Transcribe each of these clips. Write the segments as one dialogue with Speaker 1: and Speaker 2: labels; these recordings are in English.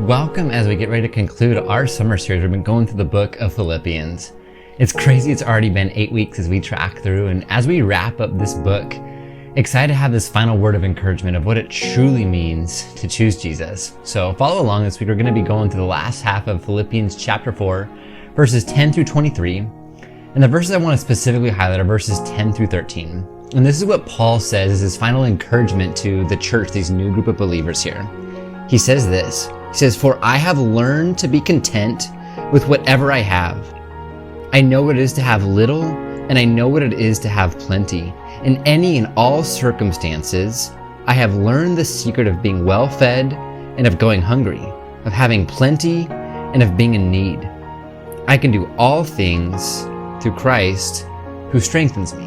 Speaker 1: Welcome as we get ready to conclude our summer series. We've been going through the book of Philippians. It's crazy, it's already been 8 weeks as we track through, and as we wrap up this book, excited to have this final word of encouragement of what it truly means to choose Jesus. So follow along this week. We're going to be going through the last half of Philippians chapter 4, verses 10 through 23. And the verses I want to specifically highlight are verses 10 through 13. And this is what Paul says is his final encouragement to the church, these new group of believers here. He says this. He says, "For I have learned to be content with whatever I have. I know what it is to have little, and I know what it is to have plenty. In any and all circumstances, I have learned the secret of being well fed and of going hungry, of having plenty and of being in need. I can do all things through Christ who strengthens me."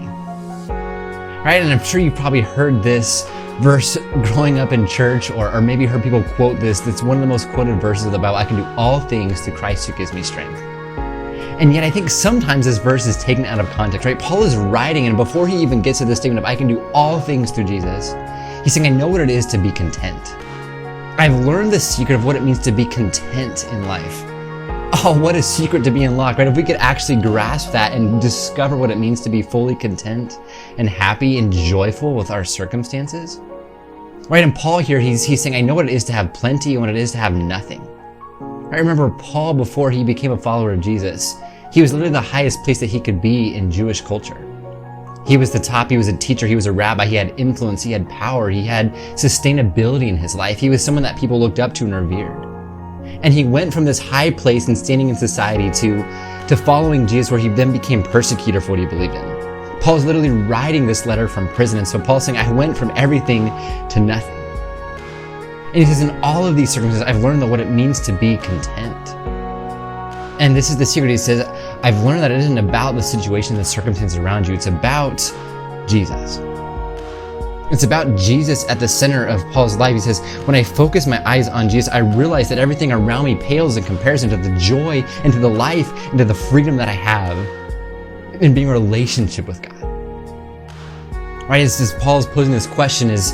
Speaker 1: Right? And I'm sure you've probably heard this verse growing up in church, or maybe heard people quote this. It's one of the most quoted verses of the Bible. I can do all things through Christ who gives me strength. And yet I think sometimes this verse is taken out of context, right? Paul is writing, and before he even gets to this statement of I can do all things through Jesus, he's saying, I know what it is to be content. I've learned the secret of what it means to be content in life. Oh, what a secret to be unlocked, right? If we could actually grasp that and discover what it means to be fully content and happy and joyful with our circumstances. Right, and Paul here, he's saying, I know what it is to have plenty and what it is to have nothing. I remember Paul, before he became a follower of Jesus, he was literally the highest place that he could be in Jewish culture. He was the top, he was a teacher, he was a rabbi, he had influence, he had power, he had sustainability in his life. He was someone that people looked up to and revered. And he went from this high place and standing in society to following Jesus, where he then became persecutor for what he believed in. Paul's literally writing this letter from prison. And so Paul's saying, I went from everything to nothing. And he says, in all of these circumstances, I've learned what it means to be content. And this is the secret. He says, I've learned that it isn't about the situation, the circumstances around you. It's about Jesus. It's about Jesus at the center of Paul's life. He says, when I focus my eyes on Jesus, I realize that everything around me pales in comparison to the joy and to the life and to the freedom that I have in being in a relationship with God. Right? As Paul's posing this question, is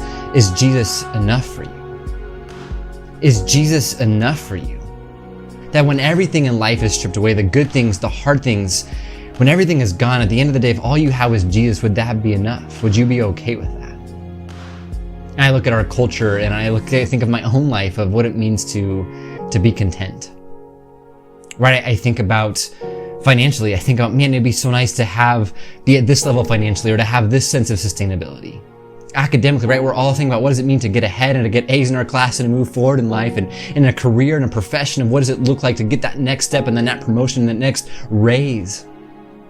Speaker 1: Jesus enough for you? Is Jesus enough for you? That when everything in life is stripped away, the good things, the hard things, when everything is gone, at the end of the day, if all you have is Jesus, would that be enough? Would you be okay with that? And I look at our culture and I think of my own life, of what it means to be content. Right? I think about financially, I think about, man, it'd be so nice to be at this level financially, or to have this sense of sustainability. Academically, right? We're all thinking about what does it mean to get ahead and to get A's in our class and to move forward in life and in a career and a profession, and what does it look like to get that next step and then that promotion and that next raise?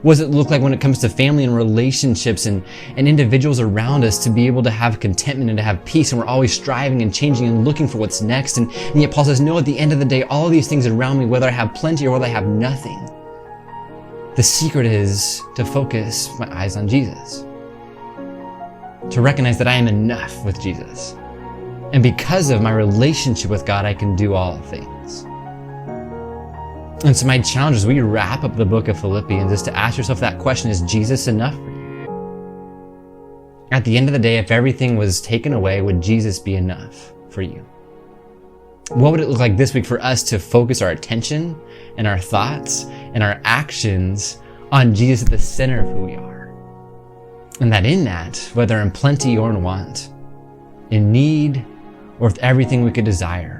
Speaker 1: What does it look like when it comes to family and relationships and individuals around us to be able to have contentment and to have peace? And we're always striving and changing and looking for what's next. And yet Paul says, no, at the end of the day, all of these things around me, whether I have plenty or whether I have nothing, the secret is to focus my eyes on Jesus. To recognize that I am enough with Jesus. And because of my relationship with God, I can do all things. And so my challenge as we wrap up the book of Philippians is to ask yourself that question, is Jesus enough for you? At the end of the day, if everything was taken away, would Jesus be enough for you? What would it look like this week for us to focus our attention and our thoughts and our actions on Jesus at the center of who we are? And that in that, whether in plenty or in want, in need or with everything we could desire,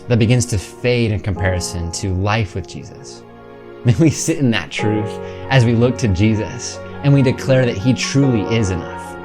Speaker 1: that begins to fade in comparison to life with Jesus. May we sit in that truth as we look to Jesus and we declare that he truly is enough.